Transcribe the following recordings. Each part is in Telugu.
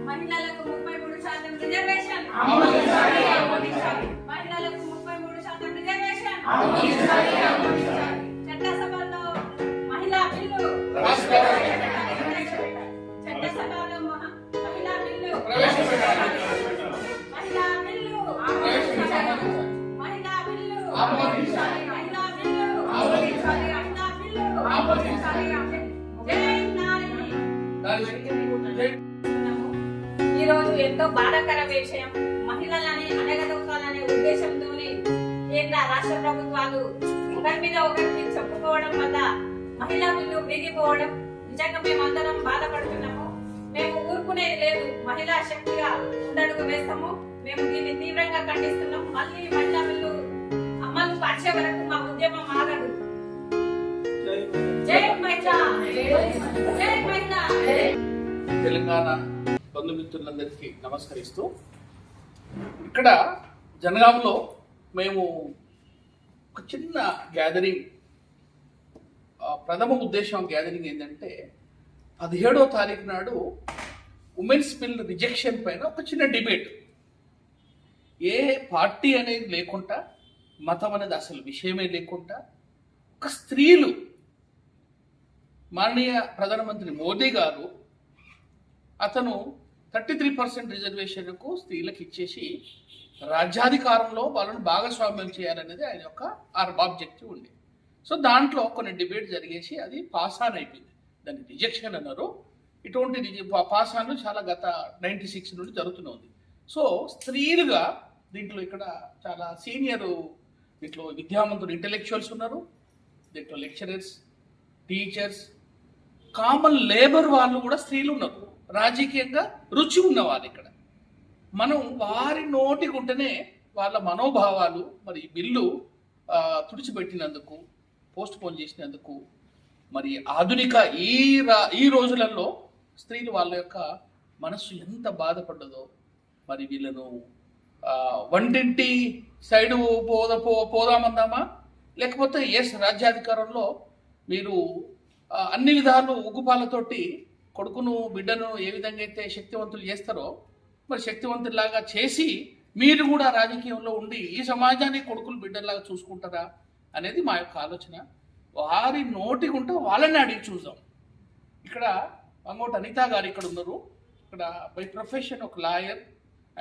మహిళలకు 33% రిజర్వేషన్, మహిళలకు 33% రిజర్వేషన్, చట్టసభలో మహిళా బిల్లు, చట్టసభలో మహిళా బిల్లు, మహిళా బిల్లు, మహిళా బిల్లు, మహిళా బిల్లు. ఈ రోజు ఎంతో బాధాకర విషయం. మహిళలని అణగదొక్కాలనే ఉద్దేశంతోనే కేంద్ర రాష్ట్ర ప్రభుత్వాలు ఒకరి మీద ఒకరికి చెప్పుకోవడం వల్ల మహిళా బిల్లు విరిగిపోవడం నిజంగా మేమందరం బాధపడుతున్నాము. మేము ఊరుకునేది లేదు. మహిళా శక్తిగా ముందడుగు వేస్తాము. మేము దీన్ని తీవ్రంగా ఖండిస్తున్నాం. మళ్ళీ మహిళా బిల్లు అమలు పరిచే వరకు మా ఉద్యమం ఆగదు. జై మహిళా, జై మహిళా. తెలంగాణ బంధుమిత్రులందరికీ నమస్కరిస్తూ, ఇక్కడ జనగాంలో మేము ఒక చిన్న గ్యాదరింగ్, ప్రథమ ఉద్దేశం గ్యాదరింగ్ ఏంటంటే 17వ తారీఖు నాడు ఉమెన్స్ బిల్ రిజెక్షన్ పైన ఒక చిన్న డిబేట్. ఏ పార్టీ అనేది లేకుండా, మతం అనేది అసలు విషయమే లేకుండా, ఒక స్త్రీలు మాననీయ ప్రధానమంత్రి మోదీ గారు అతను 33% రిజర్వేషన్కు స్త్రీలకు ఇచ్చేసి రాజ్యాధికారంలో వాళ్ళను భాగస్వామ్యం చేయాలనేది ఆయన యొక్క ఆబ్జెక్టివ్ ఉంది. సో దాంట్లో కొన్ని డిబేట్ జరిగేసి అది పాస్ ఆన్ అయిపోయింది. దాన్ని రిజెక్షన్ అన్నారు. ఇటువంటి పాస్ ఆన్లు చాలా గత 96 నుండి జరుగుతుంది. సో స్త్రీలుగా దీంట్లో ఇక్కడ చాలా సీనియర్, దీంట్లో విద్యావంతులు ఇంటెలెక్చువల్స్ ఉన్నారు, దీంట్లో లెక్చరర్స్, టీచర్స్, కామన్ లేబర్ వాళ్ళు కూడా స్త్రీలు ఉన్నారు. రాజకీయంగా రుచి ఉన్నవాళ్ళు. ఇక్కడ మనం వారి నోటికి ఉంటేనే వాళ్ళ మనోభావాలు మరి బిల్లు తుడిచిపెట్టినందుకు, పోస్ట్ పోన్ చేసినందుకు, మరి ఆధునిక ఈ రోజులలో స్త్రీలు వాళ్ళ యొక్క మనస్సు ఎంత బాధపడ్డదో, మరి వీళ్ళను వంటింటి సైడు పోదామందామా, లేకపోతే ఎస్ రాజ్యాధికారంలో మీరు అన్ని విధాలు ఉగ్గుపాలతోటి కొడుకును బిడ్డను ఏ విధంగా అయితే శక్తివంతులు చేస్తారో, మరి శక్తివంతుల్లాగా చేసి మీరు కూడా రాజకీయంలో ఉండి ఈ సమాజాన్ని కొడుకులు బిడ్డల్లాగా చూసుకుంటారా అనేది మా యొక్క ఆలోచన. వారి నోటికి ఉంటే వాళ్ళని అడిగి చూద్దాం. ఇక్కడ అంగోటి అనిత గారు ఇక్కడ ఉన్నారు. ఇక్కడ బై ప్రొఫెషన్ ఒక lawyer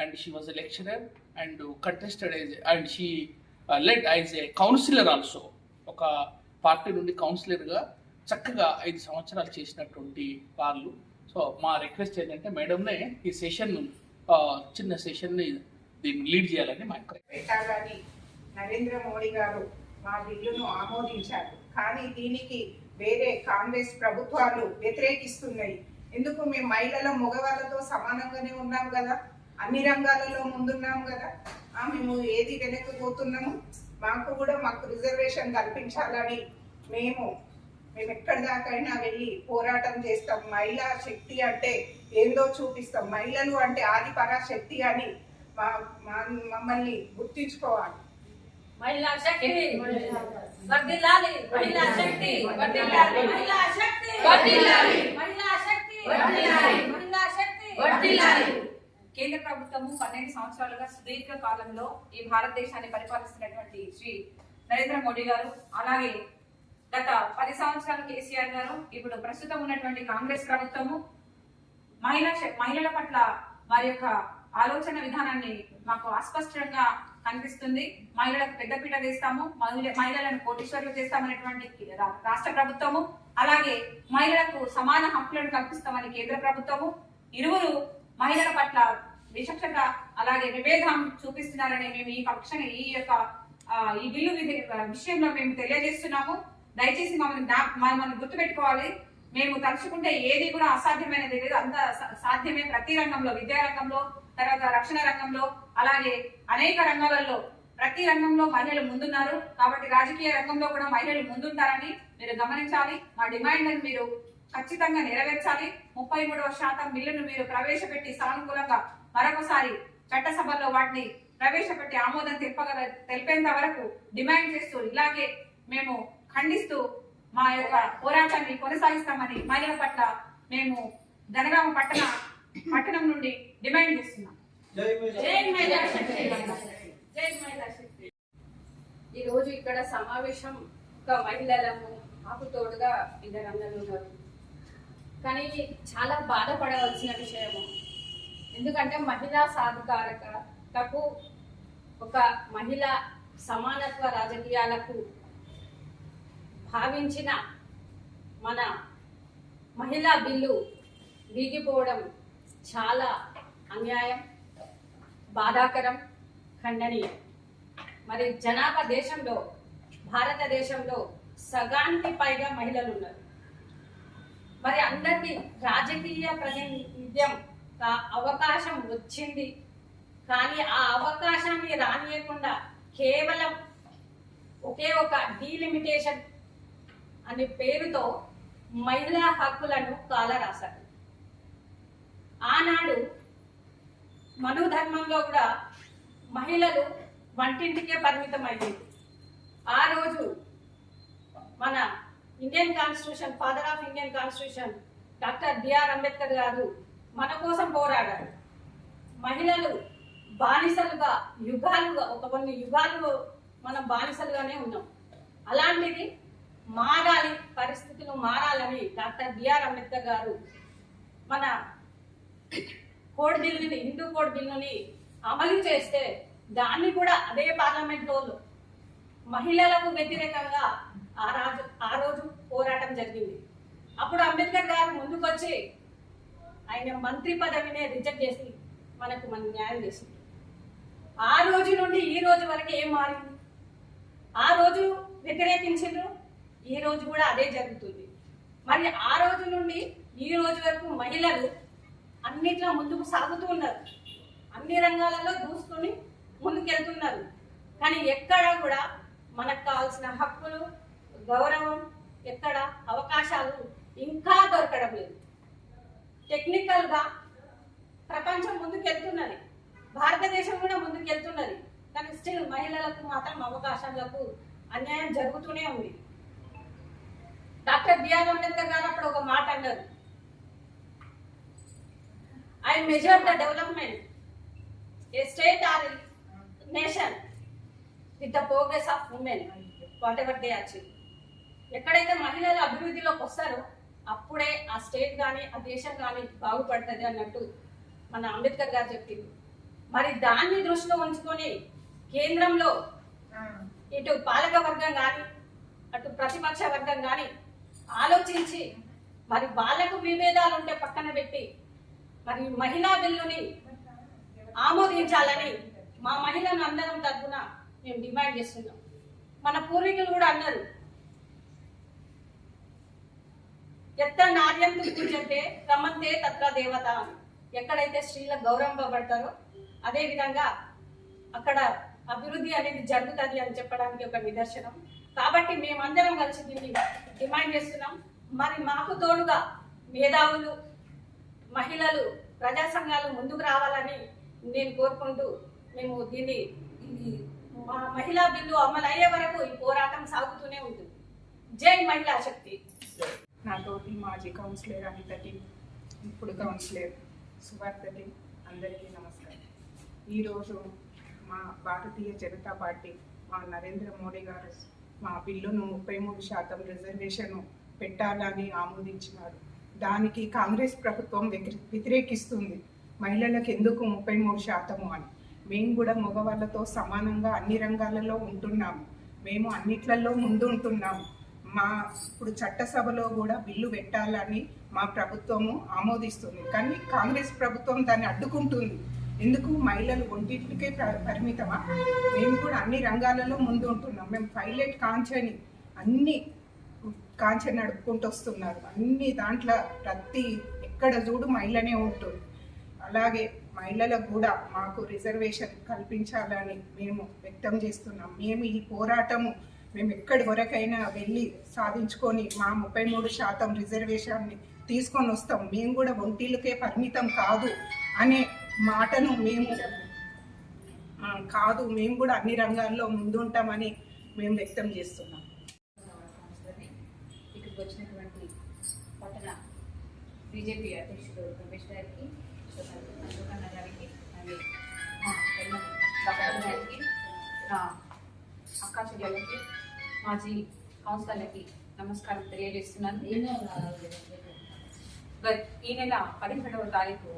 and she was a lecturer and contested and she led as a councillor also. ఒక పార్టీ నుండి కౌన్సిలర్గా చక్కగా 5 సంవత్సరాలు చేసినటువంటి వాళ్ళు. సో మా రిక్వెస్ట్ ఏంటంటే మేడంనే ఈ సెషన్, చిన్న సెషన్ని దీన్ని లీడ్ చేయాలని మా యొక్క పెట్టాలని నరేంద్ర మోడీ గారు మా బిల్లును ఆమోదించారు. కానీ దీనికి వేరే కాంగ్రెస్ ప్రభుత్వాలు వ్యతిరేకిస్తున్నాయి. ఎందుకు? మేము మహిళల మగవాళ్ళతో సమానంగానే ఉన్నాం కదా, అన్ని రంగాలలో ముందున్నాం కదా, మేము ఏది వెనక్కిపోతున్నాము? మాకు రిజర్వేషన్ కల్పించాలని మేము ఎక్కడి దాకైనా వెళ్ళి పోరాటం చేస్తాం. మహిళా శక్తి అంటే ఏందో చూపిస్తాం. మహిళలు అంటే ఆది పరాశక్తి అని మమ్మల్ని గుర్తించుకోవాలి. మహిళా శక్తి వర్ధిల్లాలి, మహిళా శక్తి వర్ధిల్లాలి, మహిళా శక్తి వర్ధిల్లాలి, మహిళా శక్తి వర్ధిల్లాలి, మహిళా శక్తి వర్ధిల్లాలి. కేంద్ర ప్రభుత్వము 12 సంవత్సరాలుగా సుదీర్ఘ కాలంలో ఈ భారతదేశాన్ని పరిపాలిస్తున్నటువంటి శ్రీ నరేంద్ర మోడీ గారు, అలాగే గత 10 సంవత్సరాలు కేసీఆర్ గారు, ఇప్పుడు ప్రస్తుతం ఉన్నటువంటి కాంగ్రెస్ ప్రభుత్వము మహిళల పట్ల వారి యొక్క ఆలోచన విధానాన్ని మాకు అస్పష్టంగా కనిపిస్తుంది. మహిళలకు పెద్దపీట వేస్తాము, మహిళలను కోటీశ్వరులు చేస్తామనేటువంటి రాష్ట్ర ప్రభుత్వము, అలాగే మహిళలకు సమాన హక్కులను కల్పిస్తామని కేంద్ర ప్రభుత్వము, ఇరువురు మహిళల పట్ల విచక్షణ అలాగే విభేదం చూపిస్తున్నారని మేము ఈ బిల్లు విషయంలో మేము తెలియజేస్తున్నాము. దయచేసి మమ్మల్ని గుర్తుపెట్టుకోవాలి. మేము తలుచుకుంటే ఏది కూడా అసాధ్యమైనది లేదు, అంత సాధ్యమే. ప్రతి రంగంలో, విద్యా రంగంలో, తర్వాత రక్షణ రంగంలో, అలాగే అనేక రంగాలలో ప్రతి రంగంలో మహిళలు ముందున్నారు. కాబట్టి రాజకీయ రంగంలో కూడా మహిళలు ముందుంటారని మీరు గమనించాలి. మా డిమాండ్లను మీరు ఖచ్చితంగా నెరవేర్చాలి. 33% బిల్లును మీరు ప్రవేశపెట్టి సానుకూలంగా మరొకసారి చట్టసభల్లో వాటిని ప్రవేశపెట్టి ఆమోదం తెలిపేంత వరకు డిమాండ్ చేస్తూ, ఇలాగే మేము ఖండిస్తూ మా యొక్క పోరాటాన్ని కొనసాగిస్తామని మహిళల పట్ల మేము జనగామ పట్టణం నుండి డిమాండ్ చేస్తున్నాం. జై మహిళా శక్తి. జై మహిళా శక్తి. ఈరోజు ఇక్కడ సమావేశం ఒక మహిళలము మాకు తోడుగా ఇద్దరందరూ ఉన్నారు. కానీ చాలా బాధపడవలసిన విషయము. ఎందుకంటే మహిళా సాధికారతకు, ఒక మహిళ సమానత్వ రాజకీయాలకు భావించిన మన మహిళా బిల్లు వీగిపోవడం చాలా అన్యాయం, బాధాకరం, ఖండనీయం. మరి జనాభా దేశంలో, భారతదేశంలో సగానికి పైగా మహిళలు ఉన్నారు. మరి అందరికీ రాజకీయ ప్రాతినిధ్యం అవకాశం వచ్చింది. కానీ ఆ అవకాశాన్ని రానియకుండా కేవలం ఒకే ఒక డీలిమిటేషన్ అనే పేరుతో మహిళా హక్కులను కాలరాశారు. ఆనాడు మనుధర్మంలో కూడా మహిళలు వంటింటికే పరిమితమైంది. ఆ రోజు మన Indian constitution, father of Indian constitution doctor B R Ambedkar garu మన కోసం పోరాడారు. మహిళలు బానిసలుగా యుగాలుగా, కొన్ని యుగాలు మనం బానిసలుగానే ఉన్నాం. అలాంటిది మారాలి, పరిస్థితులు మారాలని డాక్టర్ బిఆర్ అంబేద్కర్ గారు మన కోడ్ బిల్లుని, హిందూ కోడ్ బిల్లుని అమలు చేస్తే దాన్ని కూడా అదే పార్లమెంట్లో మహిళలకు వ్యతిరేకంగా ఆ రోజు పోరాటం జరిగింది. అప్పుడు అంబేద్కర్ గారు ముందుకొచ్చి ఆయన మంత్రి పదవినే రిజెక్ట్ చేసి మనకు న్యాయం చేసింది. ఆ రోజు నుండి ఈ రోజు వరకు ఏం మారింది? ఆ రోజు వ్యతిరేకించారు, ఈ రోజు కూడా అదే జరుగుతుంది. మరి ఆ రోజు నుండి ఈ రోజు వరకు మహిళలు అన్నిట్లో ముందుకు సాగుతూ ఉన్నారు, అన్ని రంగాలలో దూసుకొని ముందుకెళ్తున్నారు. కానీ ఎక్కడ కూడా మనకు కావాల్సిన హక్కులు, గౌరవం, ఎక్కడ అవకాశాలు ఇంకా దొరకడం లేదు. టెక్నికల్ గా ప్రపంచం ముందుకెళ్తున్నది, భారతదేశం కూడా ముందుకెళ్తున్నది. కానీ స్టిల్ మహిళలకు మాత్రం అవకాశాలకు అన్యాయం జరుగుతూనే ఉంది. డాక్టర్ బిఆర్ అంబేద్కర్ గారు అప్పుడు ఒక మాట అన్నారు, I measure the development A state or nation with the progress of women what ever they achieve. ఎక్కడైతే మహిళలు అభివృద్ధిలోకి వస్తారో అప్పుడే ఆ స్టేట్ కానీ ఆ దేశం కానీ బాగుపడుతుంది అన్నట్టు మన అంబేద్కర్ గారు చెప్పింది. మరి దాన్ని దృష్టిలో ఉంచుకొని కేంద్రంలో ఇటు పాలక వర్గం కానీ అటు ప్రతిపక్ష వర్గం కానీ ఆలోచించి మరి వాళ్ళకు విభేదాలు ఉంటే పక్కన పెట్టి మరి మహిళా బిల్లుని ఆమోదించాలని మా మహిళలను అందరం తరఫున మేము డిమాండ్ చేస్తున్నాం. మన పూర్వీకులు కూడా అన్నారు, ఎత్త నార్యం పూజంటే రమంతే తత్ర దేవత. ఎక్కడైతే స్త్రీలకు గౌరవింపబడతారో అదే విధంగా అక్కడ అభివృద్ధి అనేది జరుగుతుంది అని చెప్పడానికి ఒక నిదర్శనం. కాబట్టి మేమందరం కలిసి దీన్ని డిమాండ్ చేస్తున్నాం. మరి మాకు తోడుగా మేధావులు, మహిళలు, ప్రజా సంఘాలు ముందుకు రావాలని నేను కోరుకుంటూ మేము దీన్ని మహిళా బిల్లు అమలు అయ్యే వరకు ఈ పోరాటం సాగుతూనే ఉంటుంది. జై మహిళా శక్తి. నాతోటి మాజీ కౌన్సిలర్ అనితకి, ఇప్పుడు కౌన్సిలర్ సువార్తకి అందరికీ నమస్కారం. ఈరోజు మా భారతీయ జనతా పార్టీ, మా నరేంద్ర మోడీ గారు మా బిల్లును 33% రిజర్వేషన్ పెట్టాలని ఆమోదించినారు. దానికి కాంగ్రెస్ ప్రభుత్వం వ్యతిరేకిస్తుంది. మహిళలకు ఎందుకు 33% అని. మేము కూడా మగవాళ్ళతో సమానంగా అన్ని రంగాలలో ఉంటున్నాము, మేము అన్నిట్లలో ముందు ఉంటున్నాము. ఇప్పుడు చట్టసభలో కూడా బిల్లు పెట్టాలని మా ప్రభుత్వము ఆమోదిస్తుంది. కానీ కాంగ్రెస్ ప్రభుత్వం దాన్ని అడ్డుకుంటుంది. ఎందుకు? మహిళలు ఒంటింటికే పరిమితమా? మేము కూడా అన్ని రంగాలలో ముందు ఉంటున్నాం. మేము పైలట్ కాంచెని అన్ని కాంచె నడుపుకుంటూ వస్తున్నారు. అన్ని దాంట్లో ప్రతి ఎక్కడ చూడు మహిళనే ఉంటుంది. అలాగే మహిళలకు కూడా మాకు రిజర్వేషన్ కల్పించాలని మేము వ్యక్తం చేస్తున్నాం. మేము ఈ పోరాటము మేము ఎక్కడి వరకైనా వెళ్ళి సాధించుకొని మా 33% రిజర్వేషన్ని తీసుకొని వస్తాం. మేము కూడా ఒంటిలకే పరిమితం కాదు అనే మాటను మేము కూడా అన్ని రంగాల్లో ముందుంటామని మేము వ్యక్తం చేస్తున్నాం. ఇక్కడికి వచ్చినటువంటి పట్టణ బీజేపీ అధ్యక్షుడు రమేష్ గారికి, అశోకన్న గారికి, అలాగే మా డాక్టర్ గారికి, నా అక్కా చెల్లెలకి, మాజీ కౌన్సిలర్లకి నమస్కారం తెలియజేస్తున్నాను. ఈ నెల 17వ తారీఖు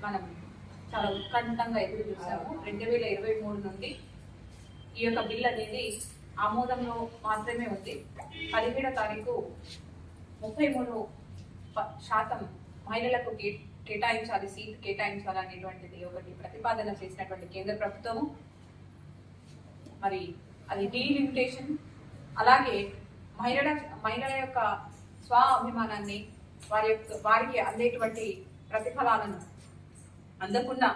మనం చాలా ఉత్కంఠంగా ఎదురు చూసాము. 2023 నుండి ఈ యొక్క బిల్ అనేది ఆమోదంలో మాత్రమే ఉంది. 17వ తారీఖు 33% మహిళలకు కేటాయించాలి, సీట్ కేటాయించాలి అనేటువంటిది ఒకటి ప్రతిపాదన చేసినటువంటి కేంద్ర ప్రభుత్వము. మరి అది డీలిమిటేషన్, అలాగే మహిళల యొక్క స్వ అభిమానాన్ని, వారికి అందేటువంటి ప్రతిఫలాలను అందకుండా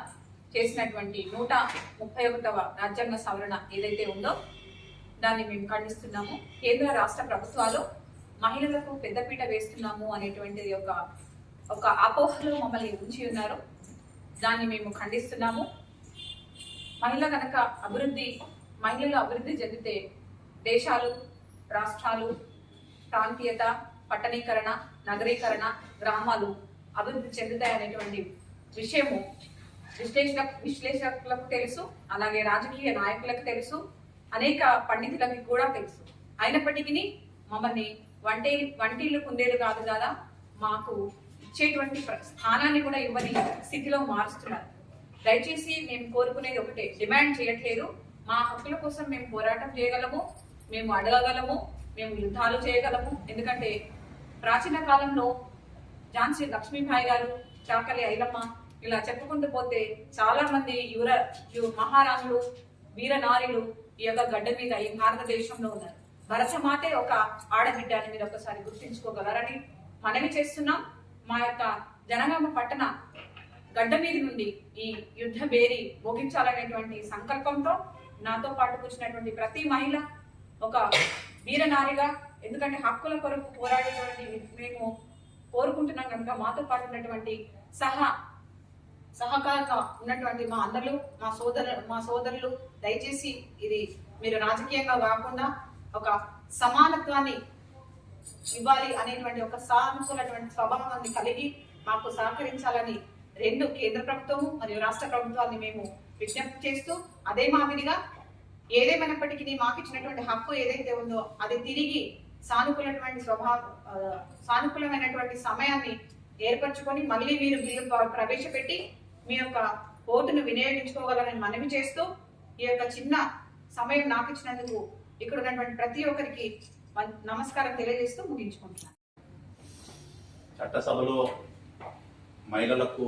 చేసినటువంటి 131వ రాజ్యాంగ సవరణ ఏదైతే ఉందో దాన్ని మేము ఖండిస్తున్నాము. కేంద్ర రాష్ట్ర ప్రభుత్వాలు మహిళలకు పెద్దపీట వేస్తున్నాము అనేటువంటిది ఒక అపోహలో మమ్మల్ని ఉంచి ఉన్నారు. దాన్ని మేము ఖండిస్తున్నాము. మహిళలు అభివృద్ధి చెందితే దేశాలు, రాష్ట్రాలు, ప్రాంతీయత, పట్టణీకరణ, నగరీకరణ, గ్రామాలు అభివృద్ధి చెందుతాయనేటువంటి విషయము విశ్లేషకులకు తెలుసు, అలాగే రాజకీయ నాయకులకు తెలుసు, అనేక పండితులకి కూడా తెలుసు. అయినప్పటికీ మమ్మల్ని వంటిల్లు కుందేలు కాదు కదా, మాకు ఇచ్చేటువంటి స్థానాన్ని కూడా ఇవ్వని స్థితిలో మారుస్తున్నారు. దయచేసి మేము కోరుకునేది ఒకటే, డిమాండ్ చేయట్లేదు. మా హక్కుల కోసం మేము పోరాటం చేయగలము, మేము అడగగలము, మేము యుద్ధాలు చేయగలము. ఎందుకంటే ప్రాచీన కాలంలో ఝాన్సీ లక్ష్మీబాయి గారు, చాకలి ఐలమ్మ, ఇలా చెప్పుకుంటూ పోతే చాలా మంది మహారాణులు, వీరనారీలు ఈ యొక్క గడ్డ మీద ఈ భారతదేశంలో ఉన్నారు. భరతమాతే ఒక ఆడబిడ్డ అని మీరు ఒకసారి గుర్తించుకోగలరని మనవి చేస్తున్నాం. మా యొక్క జనగామ పట్టణ గడ్డ మీద నుండి ఈ యుద్ధ బేరి మోగించాలనేటువంటి సంకల్పంతో నాతో పాటు కూర్చున్నటువంటి ప్రతి మహిళ ఒక వీరనారిగా, ఎందుకంటే హక్కుల కొరకు పోరాడేటువంటి మేము కోరుకుంటున్నాం కనుక మాతో పాటు ఉన్నటువంటి సహకారంగా ఉన్నటువంటి మా అన్నలు, మా సోదరులు దయచేసి ఇది మీరు రాజకీయంగా కాకుండా ఒక సమానత్వాన్ని ఇవ్వాలి అనేటువంటి ఒక సానుకూలటువంటి స్వభావాన్ని కలిగి మాకు సహకరించాలని రెండు కేంద్ర ప్రభుత్వము మరియు రాష్ట్ర ప్రభుత్వాన్ని మేము విజ్ఞప్తి చేస్తూ, అదే మాదిరిగా ఏదేమైనప్పటికీ మాకు ఇచ్చినటువంటి హక్కు ఏదైతే ఉందో అది తిరిగి సానుకూలమైనటువంటి సమయాన్ని ఏర్పరచుకొని మళ్ళీ మీరు బిల్లు ప్రవేశపెట్టి మీ యొక్క ఓటును వినియోగించుకోగలరని మనవి చేస్తూ, ఈ యొక్క చిన్న సమయం నాకు ఇచ్చినందుకు ఇక్కడ ఉన్నటువంటి ప్రతి ఒక్కరికి నమస్కారం తెలియజేస్తూ ముగించుకుంటున్నాను. చట్టసభలో మహిళలకు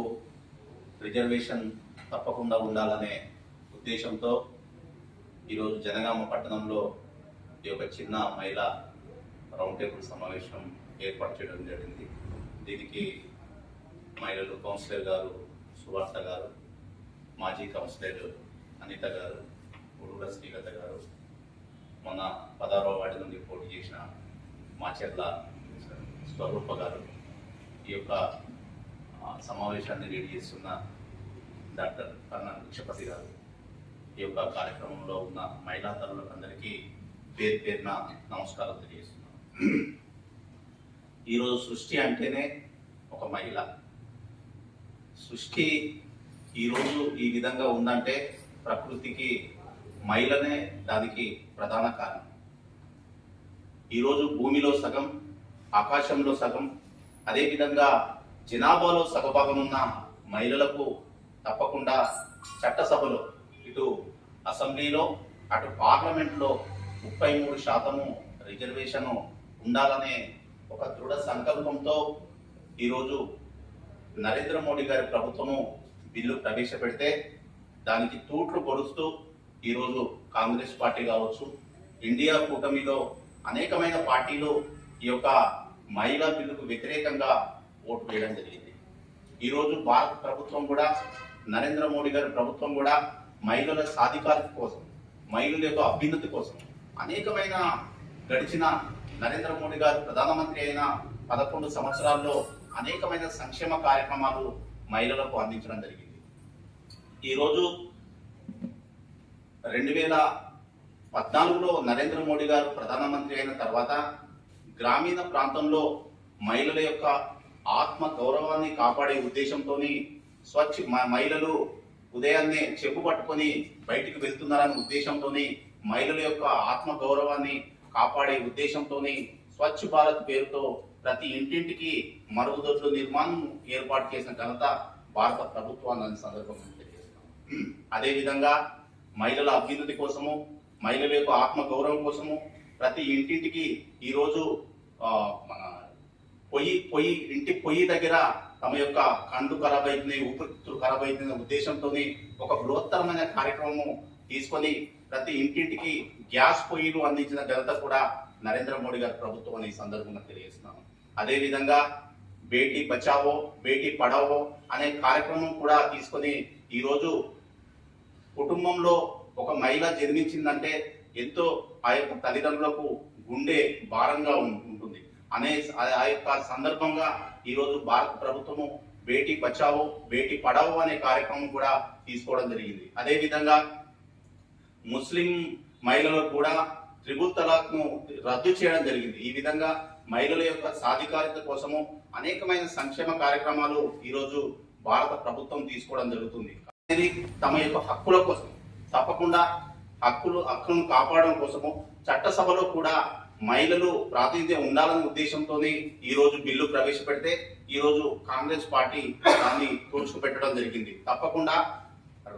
రిజర్వేషన్ తప్పకుండా ఉండాలనే ఉద్దేశంతో ఈరోజు జనగామ పట్టణంలో ఈ యొక్క చిన్న మహిళా రౌండ్ టేబుల్ సమావేశం ఏర్పాటు చేయడం జరిగింది. దీనికి మహిళలు కౌన్సిలర్ గారు సువార్త గారు, మాజీ కౌన్సిలర్ అనిత గారు, ఉడుగుల శ్రీలత గారు, మొన్న 16వ వార్డు నుండి పోటీ చేసిన మాచెర్ల స్వరూప గారు, ఈ యొక్క సమావేశాన్ని లీడ్ చేస్తున్న డాక్టర్ కన్నా భిక్షపతి గారు, ఈ యొక్క కార్యక్రమంలో ఉన్న మహిళా తల్లులందరికీ పేరున నమస్కారం తెలియజేస్తున్నాను. ఈరోజు సృష్టి అంటేనే ఒక మహిళ. సృష్టి ఈరోజు ఈ విధంగా ఉందంటే ప్రకృతికి మహిళనే దానికి ప్రధాన కారణం. ఈరోజు భూమిలో సగం, ఆకాశంలో సగం, అదేవిధంగా జనాభాలో సగభాగం ఉన్న మహిళలకు తప్పకుండా చట్టసభలో, ఇటు అసెంబ్లీలో అటు పార్లమెంట్లో 33% రిజర్వేషన్ ఉండాలనే ఒక దృఢ సంకల్పంతో ఈరోజు నరేంద్ర మోడీ గారి ప్రభుత్వము బిల్లు ప్రవేశపెడితే దానికి తూట్లు పొడుస్తూ ఈరోజు కాంగ్రెస్ పార్టీ కావచ్చు, ఇండియా కూటమిలో అనేకమైన పార్టీలు ఈ యొక్క మహిళా బిల్లుకు వ్యతిరేకంగా ఓటు వేయడం జరిగింది. ఈరోజు భారత ప్రభుత్వం కూడా, నరేంద్ర మోడీ గారి ప్రభుత్వం కూడా మహిళల సాధికారత కోసం, మహిళల యొక్క అభ్యున్నతి కోసం అనేకమైన గడిచిన నరేంద్ర మోడీ గారు ప్రధానమంత్రి అయిన 11 సంవత్సరాల్లో అనేకమైన సంక్షేమ కార్యక్రమాలు మహిళలకు అందించడం జరిగింది. ఈరోజు 2014లో నరేంద్ర మోడీ గారు ప్రధానమంత్రి అయిన తర్వాత గ్రామీణ ప్రాంతంలో మహిళల యొక్క ఆత్మ గౌరవాన్ని కాపాడే ఉద్దేశంతోని మహిళలు ఉదయాన్నే చెప్పు పట్టుకొని బయటికి వెళ్తున్నారనే ఉద్దేశంతోని మహిళల యొక్క ఆత్మ గౌరవాన్ని కాపాడే ఉద్దేశంతోని స్వచ్ఛ భారత్ పేరుతో ప్రతి ఇంటింటికి మరుగుదొడ్లు నిర్మాణం ఏర్పాటు చేసిన ఘనత భారత ప్రభుత్వాన్ని సందర్భంగా తెలియజేస్తాం. అదేవిధంగా మహిళల అభ్యున్నతి కోసము, మహిళల యొక్క ఆత్మ గౌరవం కోసము ప్రతి ఇంటింటికి ఈరోజు మన ఇంటి పొయ్యి దగ్గర తమ యొక్క కండ్లు ఖరాబ్ అవుతున్నాయి, ఊపిరితిత్తులు ఖరాబ్ అవుతున్న ఉద్దేశంతో ఒక బృహత్తరమైన కార్యక్రమం తీసుకొని ప్రతి ఇంటింటికి గ్యాస్ పొయ్యిలు అందించిన ఘనత కూడా నరేంద్ర మోడీ గారి ప్రభుత్వం అనే సందర్భంగా తెలియజేస్తున్నాను. అదేవిధంగా బేటీ బచావో బేటీ పడావో అనే కార్యక్రమం కూడా తీసుకొని ఈరోజు కుటుంబంలో ఒక మహిళ జన్మించిందంటే ఎంతో ఆ యొక్క తల్లిదండ్రులకు గుండె భారంగా ఉంటుంది ఆ యొక్క సందర్భంగా ఈరోజు భారత ప్రభుత్వము బేటీ బచావో బేటీ పడావో అనే కార్యక్రమం కూడా తీసుకోవడం జరిగింది. అదేవిధంగా ముస్లిం మహిళలకు కూడా త్రిపుల్ తలాక్ను రద్దు చేయడం జరిగింది. ఈ విధంగా మహిళల యొక్క సాధికారిత కోసము అనేకమైన సంక్షేమ కార్యక్రమాలు ఈరోజు భారత ప్రభుత్వం తీసుకోవడం జరుగుతుంది. అనేది తమ యొక్క హక్కుల కోసం తప్పకుండా హక్కులను కాపాడడం కోసము చట్టసభలో కూడా మహిళలు ప్రాతినిధ్యం ఉండాలనే ఉద్దేశంతోనే ఈ రోజు బిల్లు ప్రవేశపెడితే ఈ రోజు కాంగ్రెస్ పార్టీ దాన్ని తుడుచుకుపెట్టడం జరిగింది. తప్పకుండా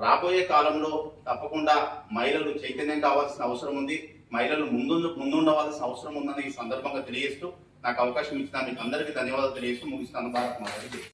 రాబోయే కాలంలో తప్పకుండా మహిళలు చైతన్యం కావాల్సిన అవసరం ఉంది. మహిళలు ముందుండవలసిన అవసరం ఉందని ఈ సందర్భంగా తెలియజేస్తూ నాకు అవకాశం ఇచ్చిన మీకు అందరికీ ధన్యవాదాలు తెలియజేస్తూ ముగిస్తాను. భారత్ మాత.